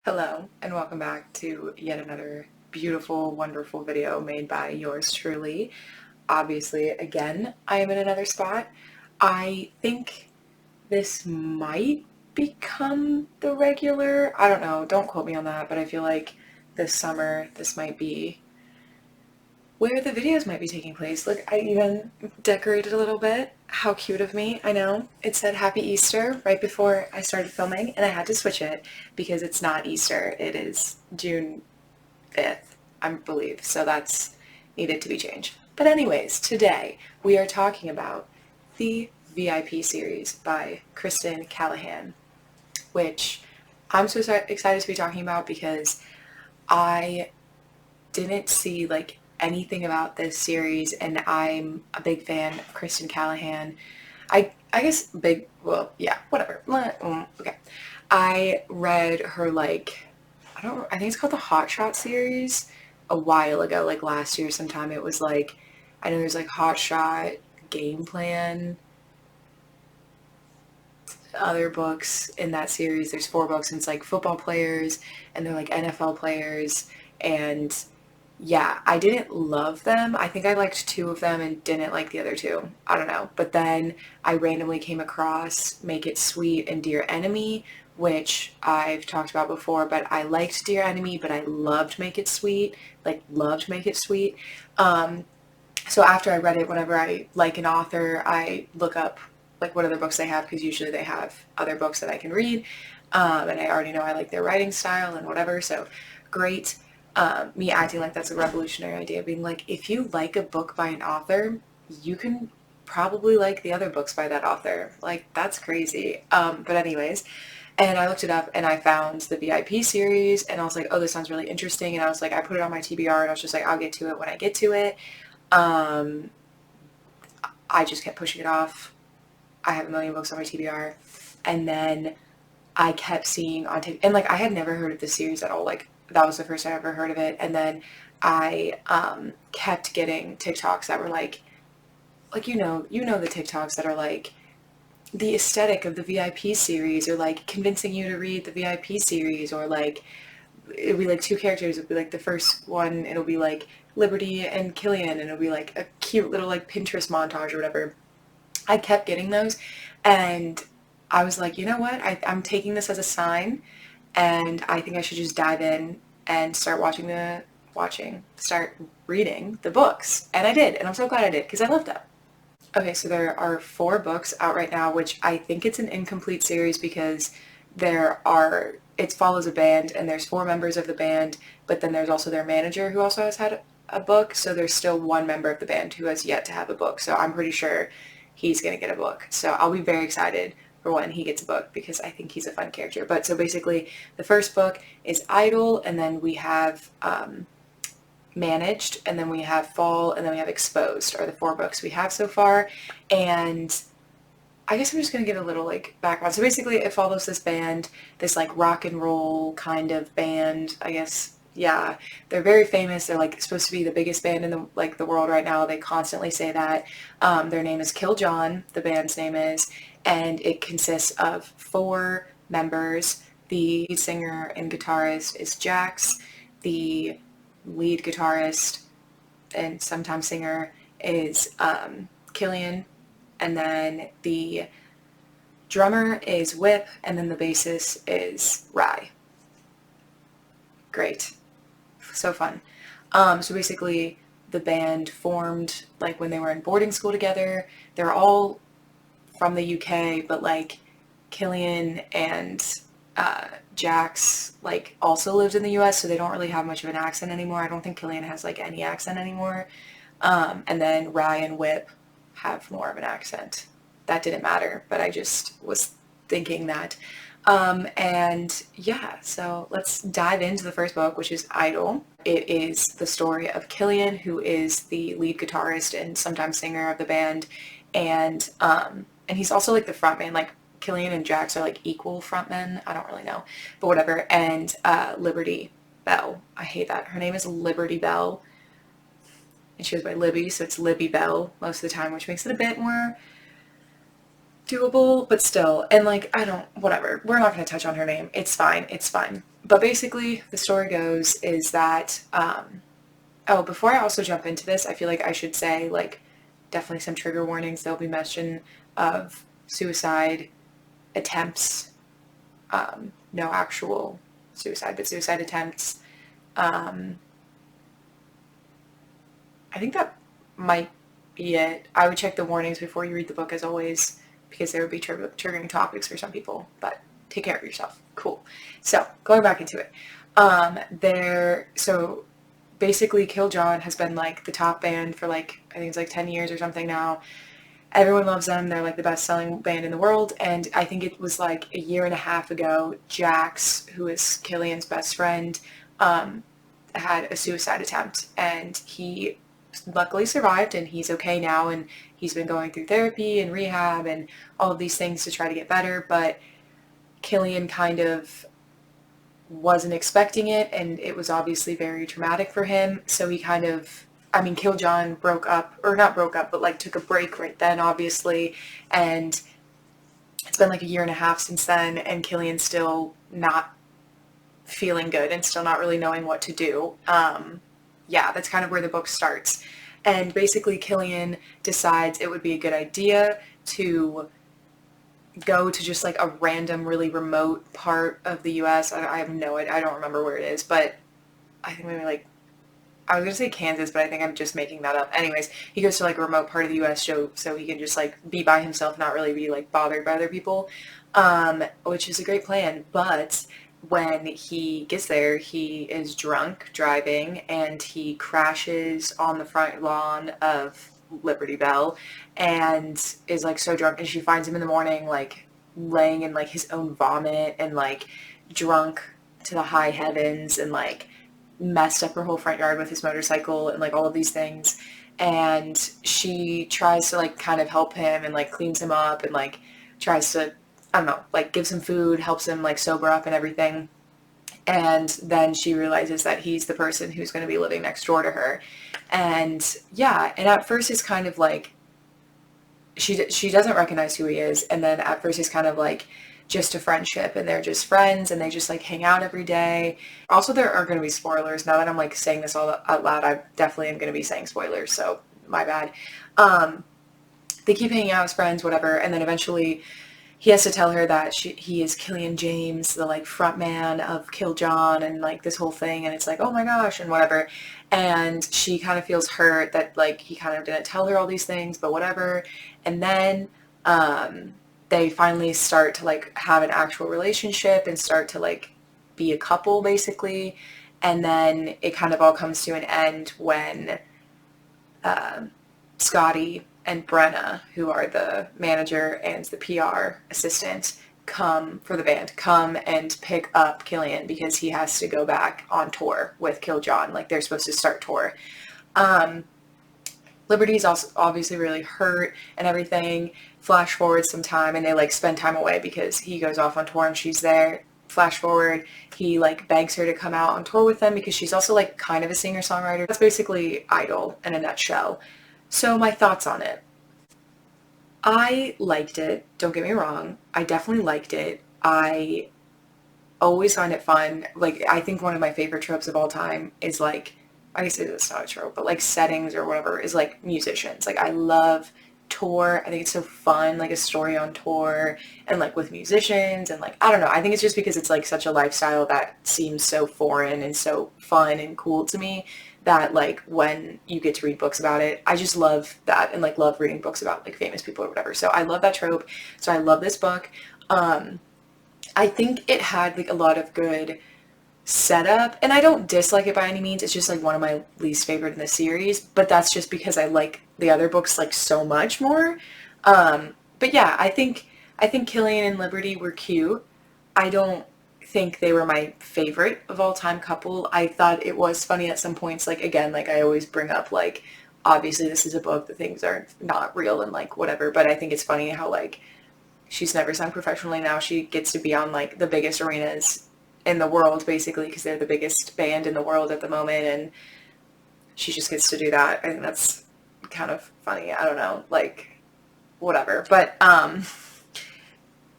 Hello, and welcome back to yet another beautiful, wonderful video made by yours truly. Obviously, again, I am in another spot. I think this might become the regular. I don't know, don't quote me on that, but I feel like this summer this might be where the videos might be taking place. Look, I even decorated a little bit. How cute of me, I know. It said Happy Easter right before I started filming, and I had to switch it because it's not Easter. It is June 5th, I believe, so that's needed to be changed. But anyways, today we are talking about the VIP series by Kristen Callihan, which I'm so excited to be talking about because I didn't see anything about this series, and I'm a big fan of Kristen Callihan. I guess big, well, yeah, whatever. Okay. I read her I think it's called the Hot Shot series a while ago, like last year sometime. It was I know there's Hot Shot, Game Plan, other books in that series. There's 4 books, and it's football players, and they're NFL players, and yeah, I didn't love them. I think I liked 2 of them and didn't like the other 2. I don't know. But then I randomly came across Make It Sweet and Dear Enemy, which I've talked about before, but I liked Dear Enemy, but I loved Make It Sweet. Loved Make It Sweet. So after I read it, whenever I like an author, I look up what other books they have, because usually they have other books that I can read. And I already know I like their writing style and whatever, so great. Me acting like that's a revolutionary idea, being if you like a book by an author, you can probably like the other books by that author. That's crazy. But anyways, and I looked it up and I found the VIP series, and I was like, oh, this sounds really interesting. And I was I put it on my TBR, and I was just I'll get to it when I get to it. I just kept pushing it off. I have a million books on my TBR. And then I kept seeing on TikTok, and I had never heard of this series at all. That was the first time I ever heard of it. And then I kept getting TikToks that were you know the TikToks that are the aesthetic of the VIP series, or convincing you to read the VIP series, or it'll be 2 characters. It'll be the first one, it'll be Liberty and Killian, and it'll be a cute little Pinterest montage or whatever. I kept getting those, and I was you know what? I'm taking this as a sign, and I think I should just dive in and start start reading the books. And I did, and I'm so glad I did, because I love them. Okay, so there are 4 books out right now, which I think it's an incomplete series because it follows a band, and there's 4 members of the band, but then there's also their manager, who also has had a book, so there's still 1 member of the band who has yet to have a book, so I'm pretty sure he's going to get a book. So I'll be very excited for when he gets a book, because I think he's a fun character. But so basically, the first book is Idle, and then we have Managed, and then we have Fall, and then we have Exposed, are the 4 books we have so far. And I guess I'm just going to give a little background. So basically, it follows this band, this rock and roll kind of band, I guess. Yeah, they're very famous. They're supposed to be the biggest band in the world right now. They constantly say that. Their name is Kill John, the band's name is, and it consists of 4 members. The lead singer and guitarist is Jax. The lead guitarist and sometimes singer is Killian, and then the drummer is Whip, and then the bassist is Rye. Great. So fun. So basically, the band formed when they were in boarding school together. They're all from the UK, but Killian and Jax also lived in the US, so they don't really have much of an accent anymore. I don't think Killian has any accent anymore. And then Rye and Whip have more of an accent. That didn't matter, but I just was thinking that. And yeah, so let's dive into the first book, which is Idle. It is the story of Killian, who is the lead guitarist and sometimes singer of the band, and he's also the front man. Killian and Jax are equal frontmen. I don't really know, but whatever. And Liberty Bell. I hate that. Her name is Liberty Bell, and she goes by Libby, so it's Libby Bell most of the time, which makes it a bit more doable, but still. And like, I don't, whatever. We're not going to touch on her name. It's fine. It's fine. But basically, the story goes is that, oh, before I also jump into this, I feel like I should say, like, definitely some trigger warnings. There'll be mention of suicide attempts. No actual suicide, but suicide attempts. I think that might be it. I would check the warnings before you read the book, as always, because there would be triggering topics for some people, but take care of yourself. Cool. So, going back into it. So basically Killian has been like the top band for like, I think it's like 10 years or something now. Everyone loves them. They're like the best selling band in the world. And I think it was like a year and a half ago, Jax, who is Killian's best friend, had a suicide attempt, and he luckily survived, and he's okay now, and he's been going through therapy and rehab and all of these things to try to get better. But Killian kind of wasn't expecting it, and it was obviously very traumatic for him. So he kind of, I mean, Killian broke up, or not broke up, but like took a break right then, obviously, and it's been like a year and a half since then, and Killian's still not feeling good and still not really knowing what to do. Yeah, that's kind of where the book starts. And basically Killian decides it would be a good idea to go to just like a random, really remote part of the US. I have no idea. I don't remember where it is, but I think maybe like, I was going to say Kansas, but I think I'm just making that up. Anyways, he goes to like a remote part of the US so he can just like be by himself, not really be like bothered by other people, which is a great plan. But when he gets there, he is drunk driving, and he crashes on the front lawn of Liberty Bell, and is like so drunk, and she finds him in the morning like laying in like his own vomit and like drunk to the high heavens, and like messed up her whole front yard with his motorcycle and like all of these things. And she tries to like kind of help him and like cleans him up and like tries to, I don't know, like gives him food, helps him like sober up and everything. And then she realizes that he's the person who's going to be living next door to her. And yeah, and at first it's kind of like, she doesn't recognize who he is. And then at first it's kind of like just a friendship, and they're just friends, and they just like hang out every day. Also, there are going to be spoilers. Now that I'm like saying this all out loud, I definitely am going to be saying spoilers, so my bad. They keep hanging out as friends, whatever, and then eventually he has to tell her that he is Killian James, the like front man of Kill John, and like this whole thing, and it's like, oh my gosh, and whatever. And she kind of feels hurt that like he kind of didn't tell her all these things, but whatever. And then they finally start to like have an actual relationship and start to like be a couple basically. And then it kind of all comes to an end when Scotty and Brenna, who are the manager and the PR assistant, come and pick up Killian because he has to go back on tour with Kill John. Like they're supposed to start tour. Liberty's also obviously really hurt and everything. Flash forward some time, and they like spend time away because he goes off on tour and she's there. Flash forward, he like begs her to come out on tour with them because she's also like kind of a singer-songwriter. That's basically Idol in a nutshell. So my thoughts on it. I liked it. Don't get me wrong. I definitely liked it. I always find it fun. Like, I think one of my favorite tropes of all time is like, I guess it's not a trope, but like settings or whatever is like musicians. Like, I love tour. I think it's so fun, like a story on tour and like with musicians, and like, I don't know. I think it's just because it's like such a lifestyle that seems so foreign and so fun and cool to me that like when you get to read books about it, I just love that, and like love reading books about like famous people or whatever. So I love that trope. So I love this book. I think it had like a lot of good setup, and I don't dislike it by any means. It's just like one of my least favorite in the series, but that's just because I like the other books like so much more. But yeah, I think Killian and Liberty were cute. I don't think they were my favorite of all time couple. I thought it was funny at some points, like again, like I always bring up, like obviously this is a book, the things are not real and like whatever, but I think it's funny how like she's never sung professionally, now she gets to be on like the biggest arenas in the world basically because they're the biggest band in the world at the moment, and she just gets to do that. I think that's kind of funny. I don't know, like whatever. But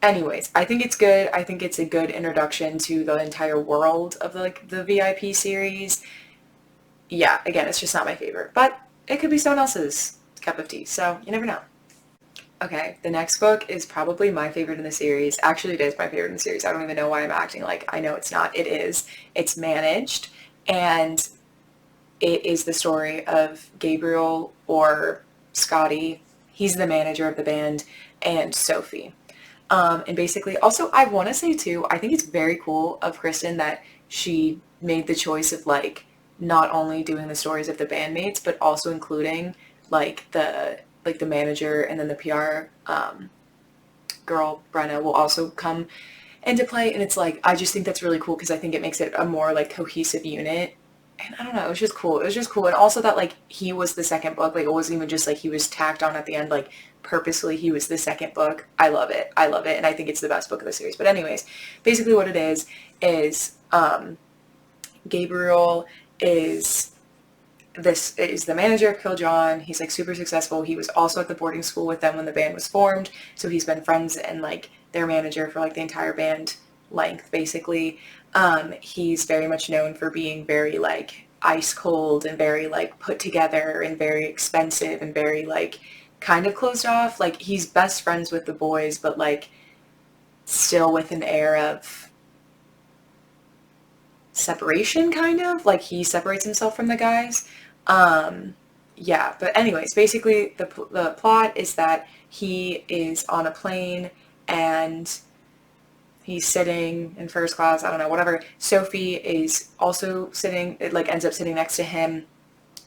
anyways, I think it's good. I think it's a good introduction to the entire world of the VIP series. Yeah, again, it's just not my favorite, but it could be someone else's cup of tea, so you never know. Okay, the next book is probably my favorite in the series. Actually, it is my favorite in the series. I don't even know why I'm acting like I know it's not. It is. It's Managed, and it is the story of Gabriel, or Scotty. He's the manager of the band, and Sophie. And basically, also, I want to say too, I think it's very cool of Kristen that she made the choice of like not only doing the stories of the bandmates, but also including the manager, and then the PR girl Brenna will also come into play. And it's like, I just think that's really cool because I think it makes it a more like cohesive unit. And I don't know, it was just cool. It was just cool. And also that like he was the second book, like it wasn't even just like he was tacked on at the end, like purposely he was the second book. I love it. I love it. And I think it's the best book of the series. But anyways, basically what it is Gabriel is the manager of Killian. He's like super successful. He was also at the boarding school with them when the band was formed. So he's been friends and like their manager for like the entire band length, basically. He's very much known for being very like ice cold and very like put together and very expensive and very like kind of closed off. Like he's best friends with the boys, but like still with an air of separation, kind of like he separates himself from the guys. Yeah, but anyways, basically the plot is that he is on a plane and he's sitting in first class, I don't know, whatever. Sophie is also sitting, it like ends up sitting next to him.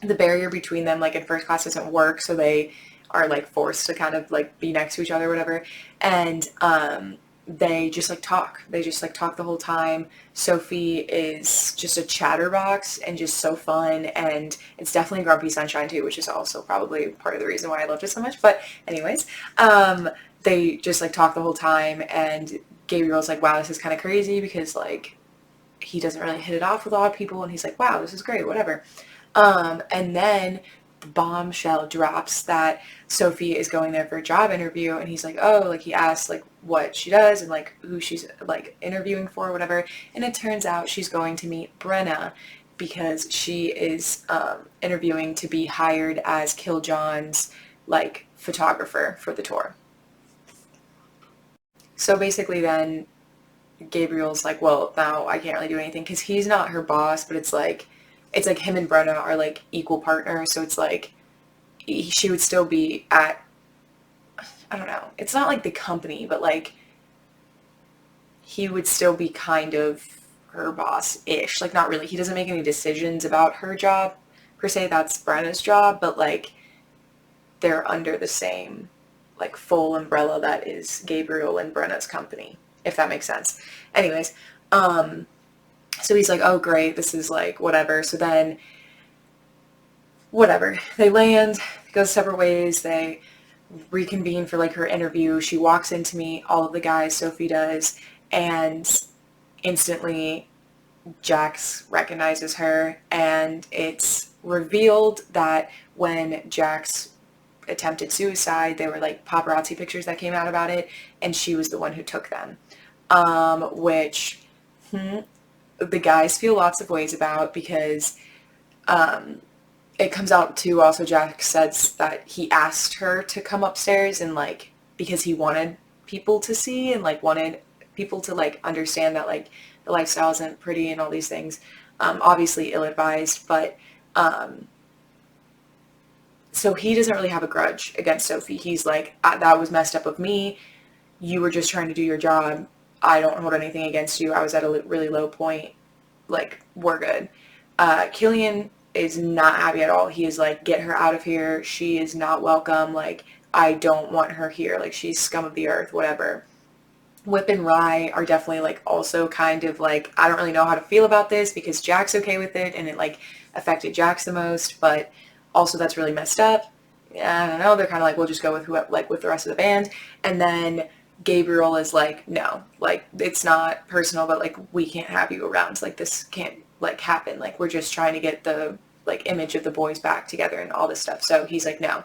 The barrier between them like in first class doesn't work, so they are like forced to kind of like be next to each other, whatever. And they just like talk. They just like talk the whole time. Sophie is just a chatterbox and just so fun, and it's definitely Grumpy Sunshine too, which is also probably part of the reason why I loved it so much. But anyways, they just like talk the whole time, and Gabriel's like, wow, this is kind of crazy because like he doesn't really hit it off with a lot of people, and he's like, wow, this is great, whatever. And then the bombshell drops that Sophie is going there for a job interview, and he's like, oh, like he asks like what she does and like who she's like interviewing for or whatever, and it turns out she's going to meet Brenna because she is interviewing to be hired as Killian's like photographer for the tour. So basically then Gabriel's like, well, now I can't really do anything because he's not her boss, but it's like him and Brenna are like equal partners, so it's like she would still be at, I don't know, it's not like the company, but like he would still be kind of her boss-ish. Like not really. He doesn't make any decisions about her job per se. That's Brenna's job, but like they're under the same like full umbrella that is Gabriel and Brenna's company, if that makes sense. Anyways, so he's like, oh great, this is like whatever. So then whatever, they land, go separate ways, they reconvene for like her interview. She walks in to meet all of the guys, Sophie does, and instantly Jax recognizes her, and it's revealed that when Jax attempted suicide, there were like paparazzi pictures that came out about it, and she was the one who took them. Which the guys feel lots of ways about because it comes out too. Also, Jax says that he asked her to come upstairs and like because he wanted people to see and like wanted people to like understand that like the lifestyle isn't pretty and all these things. Obviously ill-advised, but so he doesn't really have a grudge against Sophie. He's like, that was messed up of me. You were just trying to do your job. I don't hold anything against you. I was at a really low point. Like, we're good. Killian is not happy at all. He is like, get her out of here. She is not welcome. Like, I don't want her here. Like, she's scum of the earth, whatever. Whip and Rye are definitely like also kind of like, I don't really know how to feel about this because Jack's okay with it and it like affected Jax the most, but also that's really messed up. I don't know. They're kind of like, we'll just go with who, like with the rest of the band. And then Gabriel is like, no, like it's not personal, but like we can't have you around. Like this can't like happen. Like we're just trying to get the like image of the boys back together and all this stuff. So he's like, no.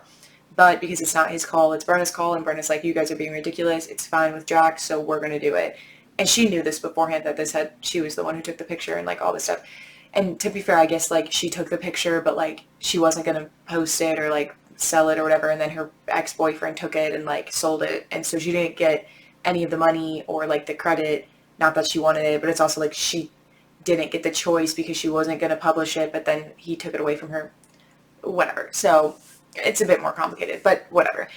but because it's not his call, it's Brenna's call, and Brenna's like, you guys are being ridiculous, it's fine with Jax, so we're going to do it. And she knew this beforehand, that she was the one who took the picture and like all this stuff. And to be fair, I guess like she took the picture, but like she wasn't going to post it or like sell it or whatever, and then her ex-boyfriend took it and like sold it, and so she didn't get any of the money or like the credit. Not that she wanted it, but it's also like she didn't get the choice because she wasn't going to publish it, but then he took it away from her, whatever. So it's a bit more complicated, but whatever.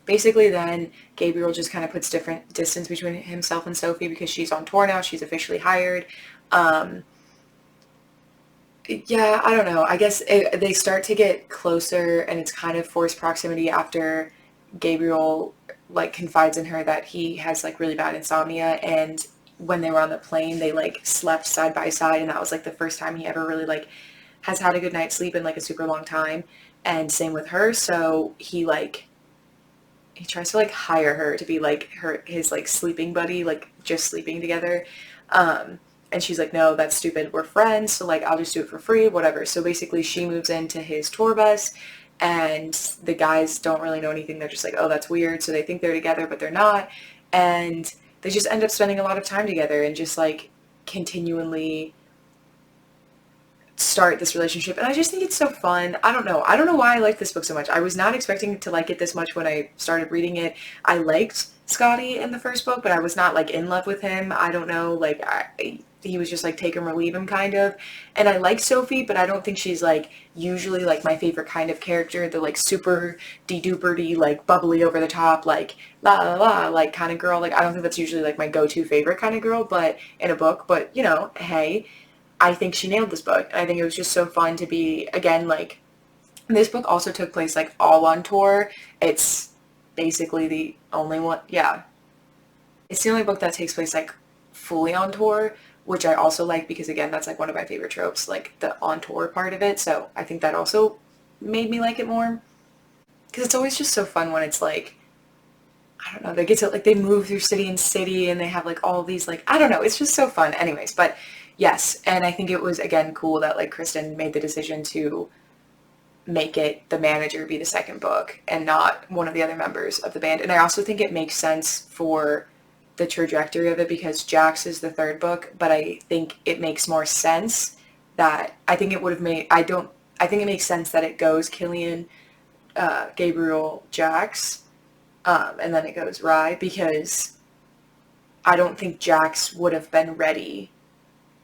Basically then Gabriel just kind of puts different distance between himself and Sophie because she's on tour now, she's officially hired. Yeah, I don't know. I guess they start to get closer, and it's kind of forced proximity after Gabriel like confides in her that he has like really bad insomnia, and when they were on the plane, they like slept side by side, and that was like the first time he ever really like has had a good night's sleep in like a super long time. And same with her, so he tries to like hire her to be like his like sleeping buddy, like just sleeping together. And she's like, no, that's stupid. We're friends. So like, I'll just do it for free, whatever. So basically she moves into his tour bus, and the guys don't really know anything. They're just like, oh, that's weird. So they think they're together, but they're not. And they just end up spending a lot of time together and just like continually start this relationship. And I just think it's so fun. I don't know why I like this book so much. I was not expecting to like it this much when I started reading it. I liked Scotty in the first book, but I was not like in love with him. I don't know, like he was just like take him or leave him kind of. And I like Sophie, but I don't think she's like usually like my favorite kind of character, the like super de-duper-y, like bubbly over the top, like la la la, like kind of girl. Like I don't think that's usually like my go-to favorite kind of girl, but in a book. But you know, hey, I think she nailed this book. And I think it was just so fun to be, again, like, this book also took place, like, all on tour. It's basically the only one, yeah. It's the only book that takes place, like, fully on tour, which I also like because, again, that's, like, one of my favorite tropes, like, the on tour part of it. So I think that also made me like it more. Because it's always just so fun when it's, like, I don't know, they get to, like, they move through city and city, and they have, like, all these, like, I don't know, it's just so fun. Anyways, but yes, and I think it was, again, cool that, like, Kristen made the decision to make it the manager be the second book and not one of the other members of the band. And I also think it makes sense for the trajectory of it because Jax is the third book, but I think it makes more sense that, I think it would have made, I think it makes sense that it goes Killian, Gabriel, Jax, and then it goes Rye, because I don't think Jax would have been ready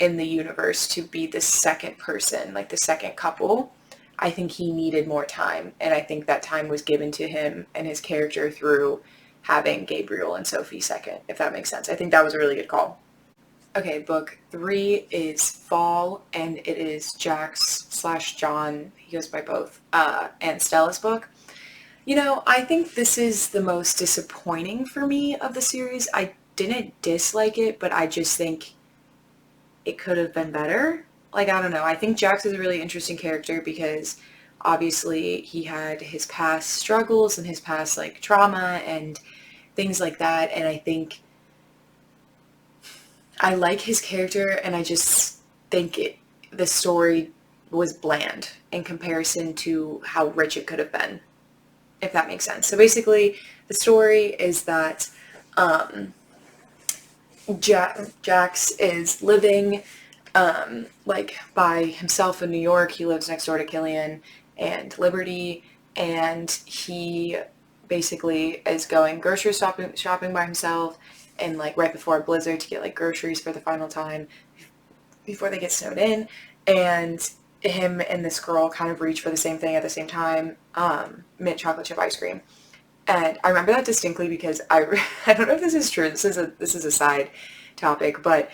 in the universe to be the second person, like the second couple. I think he needed more time, and I think that time was given to him and his character through having Gabriel and Sophie second, if that makes sense. I think that was a really good call. Okay, book 3 is Fall, and it is Jax/John, he goes by both, and Stella's book. You know, I think this is the most disappointing for me of the series. I didn't dislike it, but I just think it could have been better. Like, I don't know. I think Jax is a really interesting character because obviously he had his past struggles and his past, like, trauma and things like that. And I think I like his character, and I just think the story was bland in comparison to how rich it could have been, if that makes sense. So basically, the story is that Jax is living like by himself in New York. He lives next door to Killian and Liberty, and he basically is going grocery shopping by himself, and like right before a blizzard to get like groceries for the final time before they get snowed in. And him and this girl kind of reach for the same thing at the same time, mint chocolate chip ice cream. And I remember that distinctly because I don't know if this is true. This is a side topic, but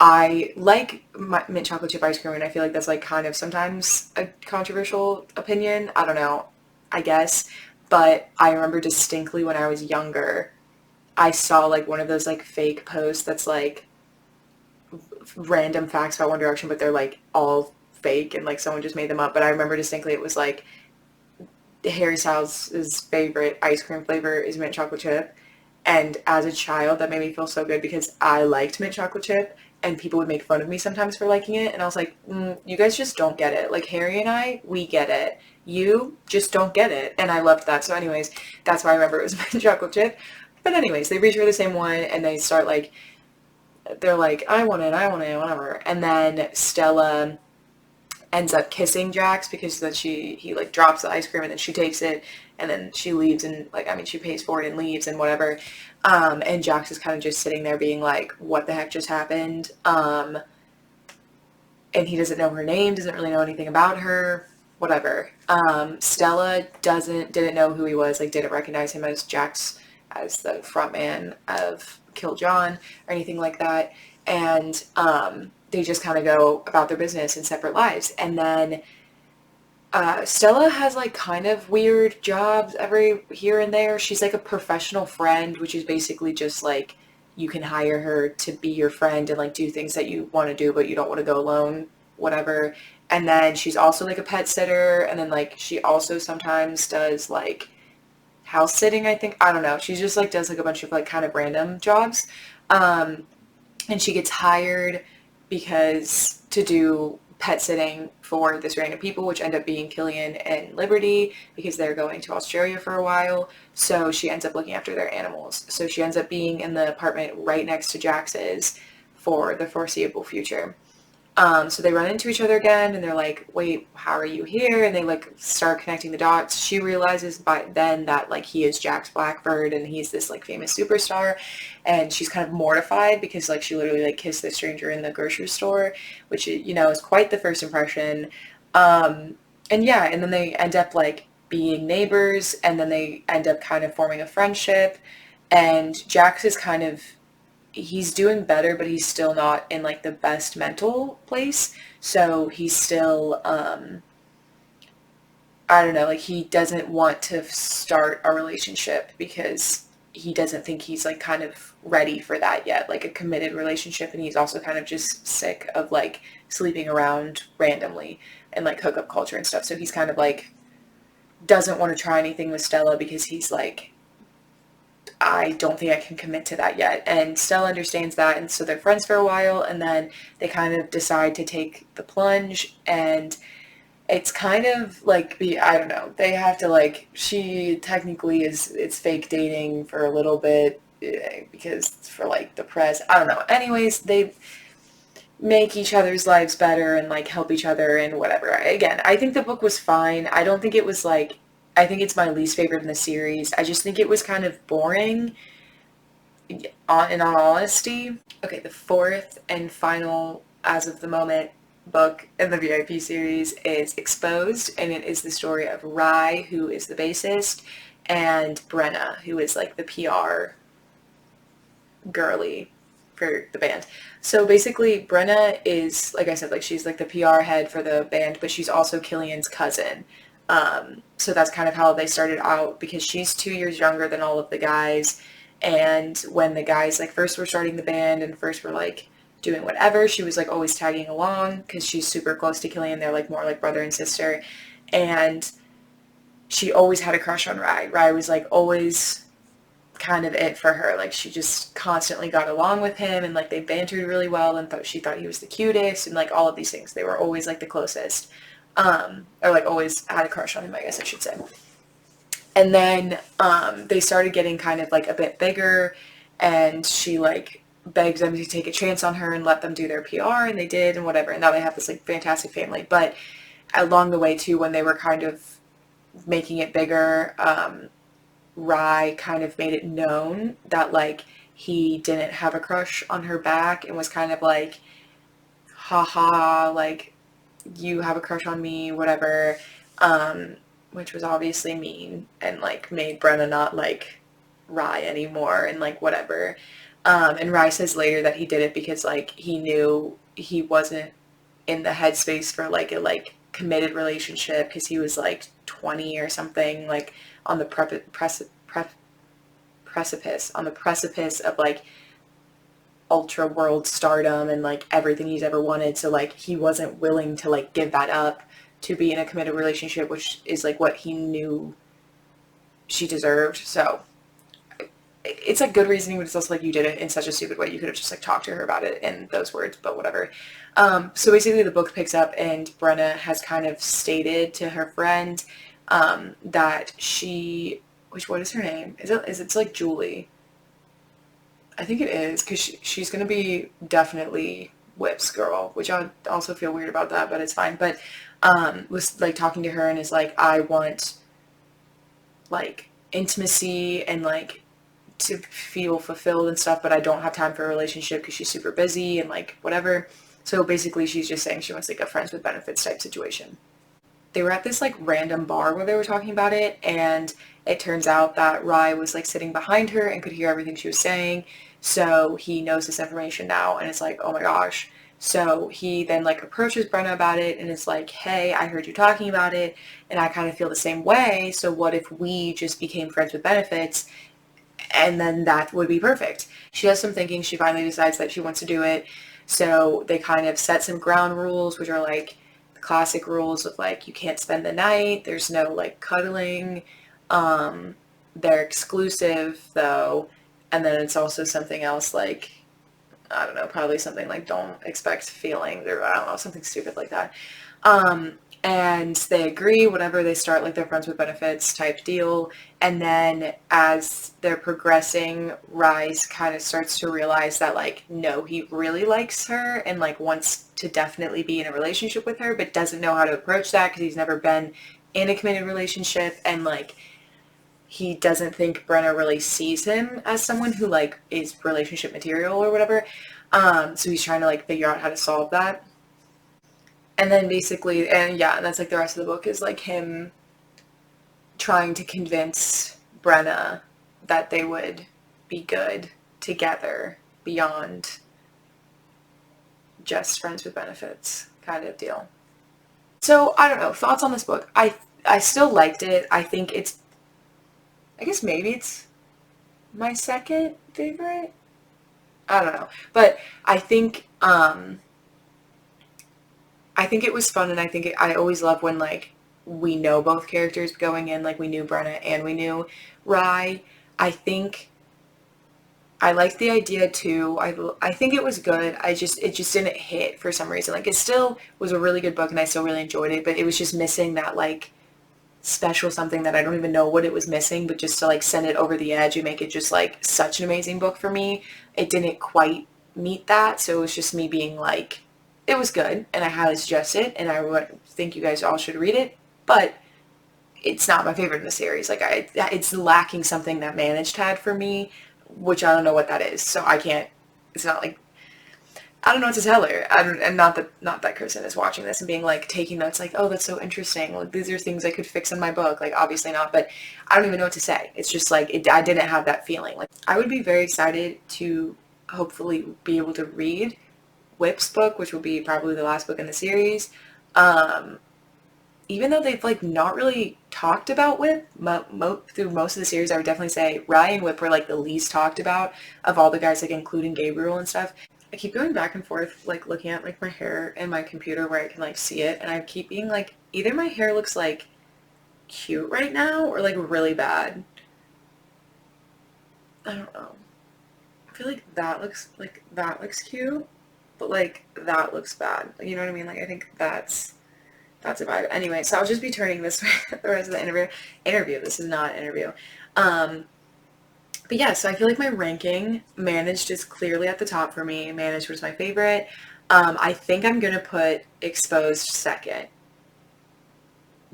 I like mint chocolate chip ice cream, and I feel like that's like kind of sometimes a controversial opinion. I don't know, I guess. But I remember distinctly when I was younger, I saw like one of those like fake posts that's like random facts about One Direction, but they're like all fake and like someone just made them up. But I remember distinctly it was like Harry Styles' favorite ice cream flavor is mint chocolate chip. And as a child, that made me feel so good because I liked mint chocolate chip. and people would make fun of me sometimes for liking it, and I was like, you guys just don't get it. Like, Harry and I, we get it. You just don't get it. And I loved that. So anyways, that's why I remember it was mint chocolate chip. But anyways, they reach for the same one, and they start like, they're like, I want it, whatever. And then Stella ends up kissing Jax because then he like drops the ice cream and then she takes it and then she leaves and like, I mean, she pays for it and leaves and whatever. And Jax is kind of just sitting there being like, what the heck just happened? And he doesn't know her name, doesn't really know anything about her, whatever. Stella didn't know who he was, like didn't recognize him as Jax, as the front man of Kill John or anything like that. And they just kind of go about their business in separate lives. And then Stella has like kind of weird jobs every here and there. She's like a professional friend, which is basically just like you can hire her to be your friend and like do things that you want to do but you don't want to go alone, whatever. And then she's also like a pet sitter, and then like she also sometimes does like house sitting, I think. I don't know. She just like does like a bunch of like kind of random jobs. And she gets hired because to do pet sitting for this random people, which end up being Killian and Liberty, because they're going to Australia for a while. So she ends up looking after their animals. So she ends up being in the apartment right next to Jax's for the foreseeable future. So they run into each other again, and they're like, wait, how are you here? And they like start connecting the dots. She realizes by then that like he is Jax Blackbird and he's this like famous superstar, and she's kind of mortified because like she literally like kissed this stranger in the grocery store, which, you know, is quite the first impression. And yeah, and then they end up like being neighbors, and then they end up kind of forming a friendship, and Jax is kind of, he's doing better, but he's still not in like the best mental place. So he's still, I don't know, like he doesn't want to start a relationship because he doesn't think he's like kind of ready for that yet, like a committed relationship. And he's also kind of just sick of like sleeping around randomly and like hookup culture and stuff. So he's kind of like doesn't want to try anything with Stella because he's like, I don't think I can commit to that yet. And Stella understands that, and so they're friends for a while, and then they kind of decide to take the plunge, and it's kind of like, I don't know, they have to like, she technically it's fake dating for a little bit because for like the press, I don't know. Anyways, they make each other's lives better and like help each other and whatever. Again, I think the book was fine. I don't think it was like, I think it's my least favorite in the series. I just think it was kind of boring, in all honesty. Okay, the fourth and final, as of the moment, book in the VIP series is Exposed, and it is the story of Rye, who is the bassist, and Brenna, who is like the PR girly for the band. So basically, Brenna is, like I said, like she's like the PR head for the band, but she's also Killian's cousin. So that's kind of how they started out, because she's 2 years younger than all of the guys. And when the guys like first were starting the band and first were like doing whatever, she was like always tagging along because she's super close to Killian. They're like more like brother and sister. And she always had a crush on Rye. Rye was like always kind of it for her. Like she just constantly got along with him, and like they bantered really well, and she thought he was the cutest, and like all of these things. They were always like the closest. Or like always had a crush on him, I guess I should say. And then they started getting kind of like a bit bigger, and she like begged them to take a chance on her and let them do their PR, and they did, and whatever. And now they have this like fantastic family. But along the way too, when they were kind of making it bigger, Rye kind of made it known that like he didn't have a crush on her back, and was kind of like, haha, like you have a crush on me, whatever, which was obviously mean and like made Brenna not like Rye anymore and like whatever. And Rye says later that he did it because like he knew he wasn't in the headspace for like a like committed relationship, because he was like 20 or something, like on the precipice of like ultra world stardom and like everything he's ever wanted. So like he wasn't willing to like give that up to be in a committed relationship, which is like what he knew she deserved. So it's like good reasoning, but it's also like you did it in such a stupid way. You could have just like talked to her about it in those words, but whatever. So basically the book picks up and Brenna has kind of stated to her friend that what is her name? It's like Julie? I think it is, because she's going to be definitely Whip's girl, which I also feel weird about that, but it's fine. But was like talking to her and is like, I want like intimacy and like to feel fulfilled and stuff, but I don't have time for a relationship because she's super busy and like whatever. So basically she's just saying she wants like a friends with benefits type situation. They were at this like random bar where they were talking about it, and it turns out that Rye was like sitting behind her and could hear everything she was saying. So he knows this information now and it's like, oh my gosh. So he then like approaches Brenna about it and is like, hey, I heard you talking about it and I kind of feel the same way. So what if we just became friends with benefits, and then that would be perfect. She does some thinking. She finally decides that she wants to do it. So they kind of set some ground rules, which are like the classic rules of like, you can't spend the night. There's no like cuddling. They're exclusive though. And then it's also something else like, I don't know, probably something like don't expect feelings, or I don't know, something stupid like that. And they agree, whatever, they start like their friends with benefits type deal. And then as they're progressing, Rise kind of starts to realize that like, no, he really likes her and like wants to definitely be in a relationship with her, but doesn't know how to approach that because he's never been in a committed relationship. And like, he doesn't think Brenna really sees him as someone who like is relationship material or whatever. So he's trying to like figure out how to solve that. And then basically, and yeah, and that's like the rest of the book is like him trying to convince Brenna that they would be good together beyond just friends with benefits kind of deal. So I don't know, thoughts on this book. I still liked it. I think I guess maybe it's my second favorite. I don't know. But I think it was fun, and I always love when like we know both characters going in, like we knew Brenna and we knew Rye. I think I liked the idea too. I think it was good. It just didn't hit for some reason. Like it still was a really good book and I still really enjoyed it, but it was just missing that like special something that I don't even know what it was missing, but just to like send it over the edge and make it just like such an amazing book for me, it didn't quite meet that. So it was just me being like, it was good and I highly suggest it and I would think you guys all should read it, but it's not my favorite in the series. Like it's lacking something that Managed had for me, which I don't know what that is. So I can't, it's not like, I don't know what to tell her. And not that Kristen is watching this and being like taking notes like, oh, that's so interesting. Like these are things I could fix in my book. Like obviously not, but I don't even know what to say. It's just like I didn't have that feeling. Like I would be very excited to hopefully be able to read Whip's book, which will be probably the last book in the series. Even though they've like not really talked about Whip through most of the series, I would definitely say Rye and Whip were like the least talked about of all the guys, like including Gabriel and stuff. I keep going back and forth, like looking at like my hair in my computer where I can like see it, and I keep being like, either my hair looks like cute right now or like really bad. I don't know. I feel like that looks cute, but like that looks bad. You know what I mean? Like I think that's a vibe. Anyway, so I'll just be turning this way the rest of the interview. This is not an interview. But yeah, so I feel like my ranking, Managed is clearly at the top for me. Managed was my favorite. I think I'm going to put Exposed second.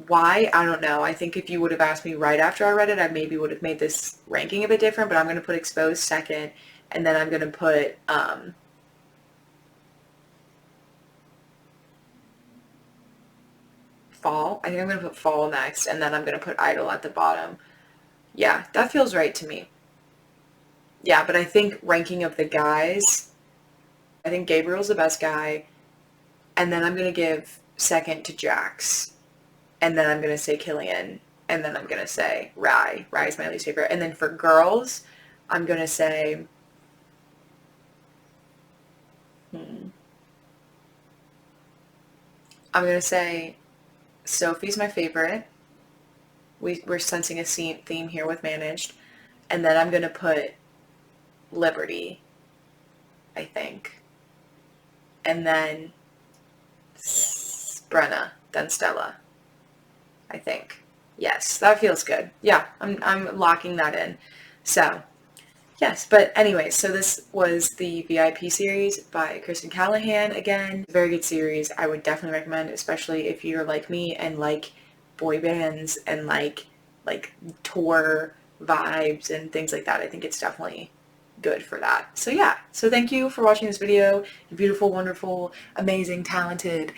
Why? I don't know. I think if you would have asked me right after I read it, I maybe would have made this ranking a bit different, but I'm going to put Exposed second, and then I'm going to put Fall. I think I'm going to put Fall next, and then I'm going to put Idol at the bottom. Yeah, that feels right to me. Yeah, but I think ranking of the guys, I think Gabriel's the best guy, and then I'm going to give second to Jax, and then I'm going to say Killian, and then I'm going to say Rye. Rye's my least favorite. And then for girls, I'm going to say, I'm going to say Sophie's my favorite. We're sensing a theme here with Managed. and then I'm going to put Liberty, I think. And then Brenna, then Stella, I think. Yes, that feels good. Yeah, I'm locking that in. So, yes, but anyway, so this was the VIP series by Kristen Callihan again. Very good series. I would definitely recommend, especially if you're like me and like boy bands and like tour vibes and things like that. I think it's definitely good for that. So yeah, so thank you for watching this video. You beautiful, wonderful, amazing, talented,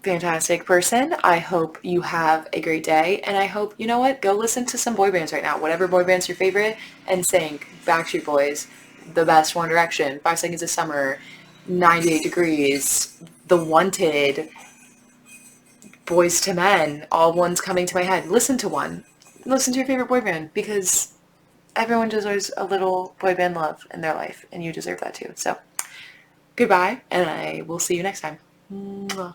fantastic person. I hope you have a great day, and I hope, you know what, go listen to some boy bands right now, whatever boy band's your favorite, and sing Backstreet Boys, The Best, One Direction, 5 Seconds of Summer, 98 Degrees, The Wanted, Boys to Men, all ones coming to my head. Listen to one. Listen to your favorite boy band, because everyone deserves a little boy band love in their life, and you deserve that too. So, goodbye, and I will see you next time. Mwah.